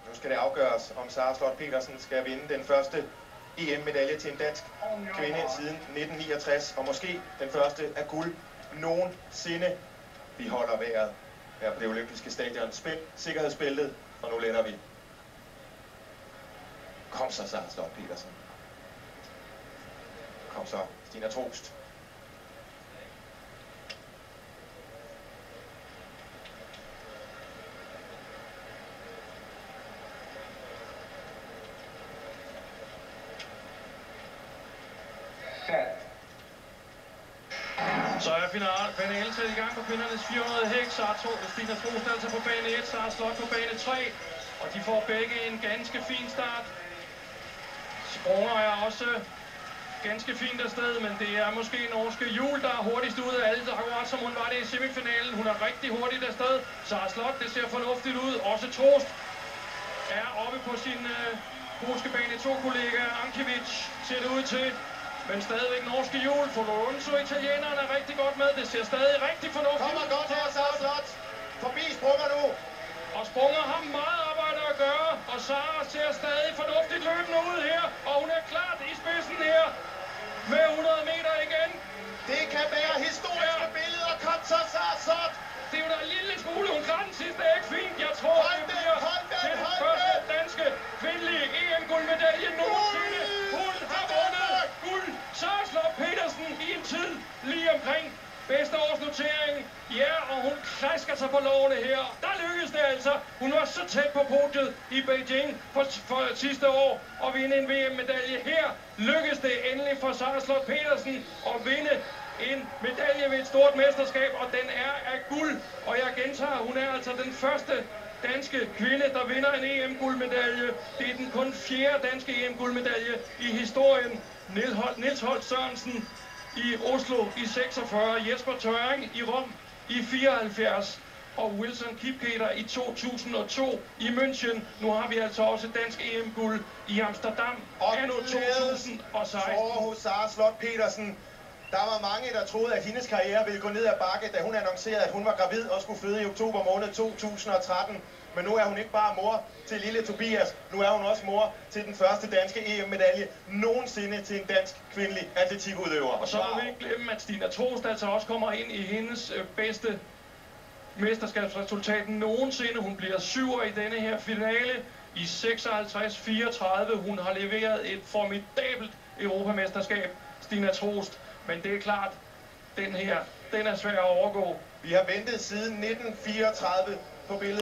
Nu skal det afgøres, om Sara Slott Petersen skal vinde den første EM-medalje til en dansk kvinde siden 1969, og måske den første af guld nogensinde. Vi holder vejret her på det olympiske stadion. Spænd sikkerhedsbæltet, og nu lander vi. Kom så, Sara Slott Petersen. Kom så, Stina Trost. Så er finalen sat i gang på kvindernes 400 hæk. Stina Trost altså på bane 1, Sara Slott på bane 3. Og de får begge en ganske fin start. Sprunger er også ganske fint afsted, men det er måske norske Juhl, der er hurtigst ud af alle, akkurat som hun var det i semifinalen. Hun er rigtig hurtigt afsted. Sara Slott, det ser fornuftigt ud. Også Trost er oppe på sin polske bane 2-kollega Ankiewicz, ser det ud til. Men stadigvæk norske Juhl. Folonso, italieneren, er rigtig godt med. Det ser stadig rigtig fornuftigt ud. Kommer godt her, Sara Slott. Forbi Sprunger nu. Og Sprunger har meget arbejde at gøre. Og Sara ser stadig fornuftigt løbende ud her. Og hun er klart i spidsen her. Med 100 meter igen. Det kan være historiske billeder. Kom så, Sara Slott. Det er jo da en lille smule. Hun klarer den sidste ikke fint. Jeg tror, det bliver den første danske kvindelige EM-guldmedalje nogensinde. Hun har vundet guld. Sara Slott Petersen i en tid lige omkring bedste årsnotering. Ja, og hun klasker sig på lårene her. Der lykkedes det altså. Hun var så tæt på podiet i Beijing for sidste år at vinde en VM-medalje. Her lykkedes det endelig for Sara Slott Petersen at vinde en medalje ved et stort mesterskab, og den er af guld. Og jeg gentager, hun er altså den første danske kvinde, der vinder en EM-guldmedalje. Det er den kun 4. danske EM-guldmedalje i historien. Niels Holt Sørensen i Oslo i 46, Jesper Tøring i Rom i 74 og Wilson Kipketer i 2002 i München. Nu har vi altså også dansk EM-guld i Amsterdam anno 2016. Hos Sara Slott Petersen. Der var mange, der troede, at hendes karriere ville gå ned ad bakke, da hun annoncerede, at hun var gravid og skulle føde i oktober måned 2013. Men nu er hun ikke bare mor til lille Tobias, nu er hun også mor til den første danske EM-medalje nogensinde til en dansk kvindelig atletikudøver. Og så må vi ikke glemme, at Stina Trost altså også kommer ind i hendes bedste mesterskabsresultat nogensinde. Hun bliver 7'er i denne her finale i 56-34. Hun har leveret et formidabelt europamesterskab, Stina Trost. Men det er klart, den er svær at overgå. Vi har ventet siden 1934 på billedet.